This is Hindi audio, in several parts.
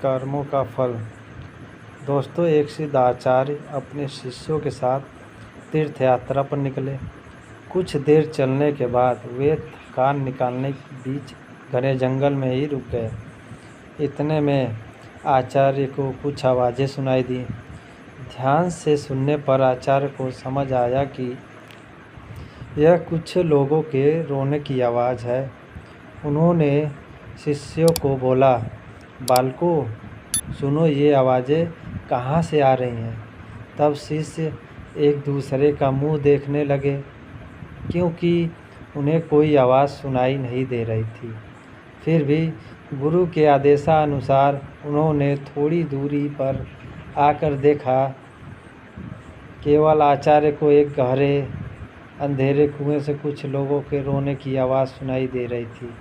कर्मों का फल। दोस्तों, एक सिद्ध आचार्य अपने शिष्यों के साथ तीर्थ यात्रा पर निकले। कुछ देर चलने के बाद वे थकान निकालने के बीच घने जंगल में ही रुक गए। इतने में आचार्य को कुछ आवाज़ें सुनाई दी। ध्यान से सुनने पर आचार्य को समझ आया कि यह कुछ लोगों के रोने की आवाज़ है। उन्होंने शिष्यों को बोला, बालकों, सुनो, ये आवाज़ें कहाँ से आ रही हैं? तब शिष्य एक दूसरे का मुंह देखने लगे, क्योंकि उन्हें कोई आवाज़ सुनाई नहीं दे रही थी। फिर भी गुरु के आदेशानुसार उन्होंने थोड़ी दूरी पर आकर देखा। केवल आचार्य को एक गहरे अंधेरे कुएं से कुछ लोगों के रोने की आवाज़ सुनाई दे रही थी।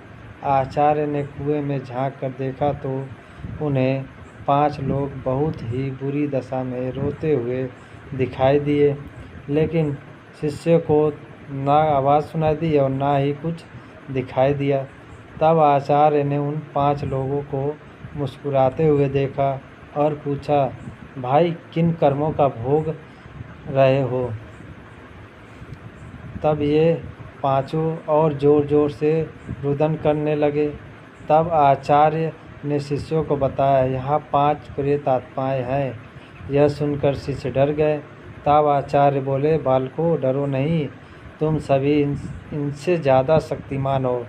आचार्य ने कुएं में झांक कर देखा तो उन्हें 5 लोग बहुत ही बुरी दशा में रोते हुए दिखाई दिए, लेकिन शिष्य को ना आवाज़ सुनाई दी और ना ही कुछ दिखाई दिया। तब आचार्य ने उन 5 लोगों को मुस्कुराते हुए देखा और पूछा, भाई, किन कर्मों का भोग रहे हो? तब ये 5 और ज़ोर ज़ोर से रुदन करने लगे। तब आचार्य ने शिष्यों को बताया, यहाँ 5 प्रेत आत्माएं हैं। यह सुनकर शिष्य डर गए। तब आचार्य बोले, बालकों, डरो नहीं, तुम सभी इनसे ज़्यादा शक्तिमान हो,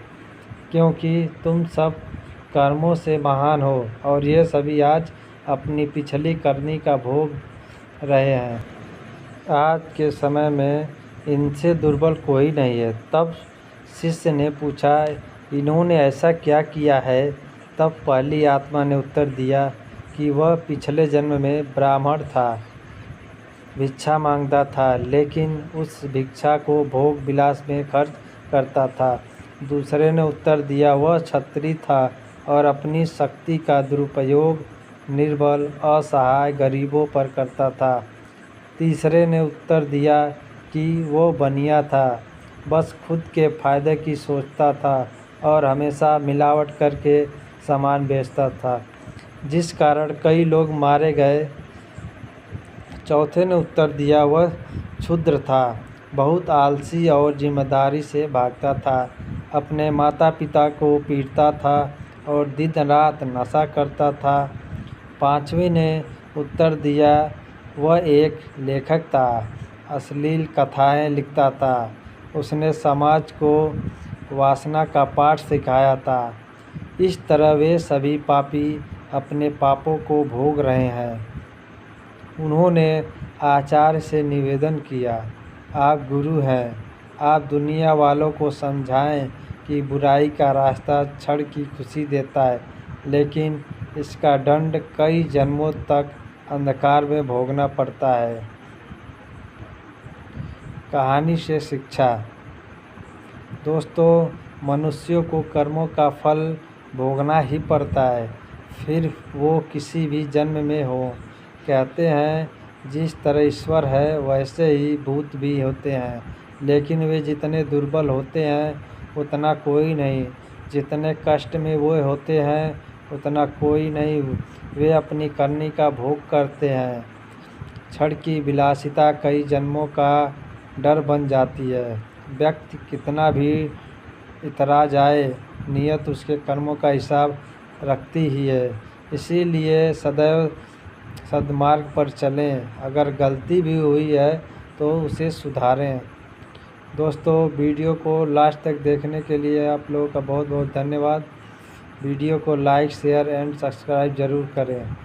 क्योंकि तुम सब कर्मों से महान हो और ये सभी आज अपनी पिछली करनी का भोग रहे हैं। आज के समय में इनसे दुर्बल कोई नहीं है। तब शिष्य ने पूछा, इन्होंने ऐसा क्या किया है? तब पहली आत्मा ने उत्तर दिया कि वह पिछले जन्म में ब्राह्मण था, भिक्षा मांगता था, लेकिन उस भिक्षा को भोग विलास में खर्च करता था। दूसरे ने उत्तर दिया, वह क्षत्रिय था और अपनी शक्ति का दुरुपयोग निर्बल, असहाय गरीबों पर करता था। तीसरे ने उत्तर दिया कि वो बनिया था, बस खुद के फायदे की सोचता था और हमेशा मिलावट करके सामान बेचता था, जिस कारण कई लोग मारे गए। चौथे ने उत्तर दिया, वह क्षुद्र था, बहुत आलसी और जिम्मेदारी से भागता था, अपने माता पिता को पीटता था और दिन रात नशा करता था। पांचवें ने उत्तर दिया, वह एक लेखक था, अश्लील कथाएं लिखता था, उसने समाज को वासना का पाठ सिखाया था। इस तरह वे सभी पापी अपने पापों को भोग रहे हैं। उन्होंने आचार्य से निवेदन किया, आप गुरु हैं, आप दुनिया वालों को समझाएं कि बुराई का रास्ता क्षण की खुशी देता है, लेकिन इसका दंड कई जन्मों तक अंधकार में भोगना पड़ता है। कहानी से शिक्षा। दोस्तों, मनुष्यों को कर्मों का फल भोगना ही पड़ता है, फिर वो किसी भी जन्म में हो। कहते हैं, जिस तरह ईश्वर है वैसे ही भूत भी होते हैं, लेकिन वे जितने दुर्बल होते हैं उतना कोई नहीं, जितने कष्ट में वो होते हैं उतना कोई नहीं। वे अपनी करनी का भोग करते हैं। क्षण की विलासिता कई जन्मों का डर बन जाती है। व्यक्ति कितना भी इतरा जाए, नियत उसके कर्मों का हिसाब रखती ही है। इसीलिए सदैव सद्मार्ग पर चलें। अगर गलती भी हुई है तो उसे सुधारें। दोस्तों, वीडियो को लास्ट तक देखने के लिए आप लोगों का बहुत बहुत धन्यवाद। वीडियो को लाइक, शेयर एंड सब्सक्राइब ज़रूर करें।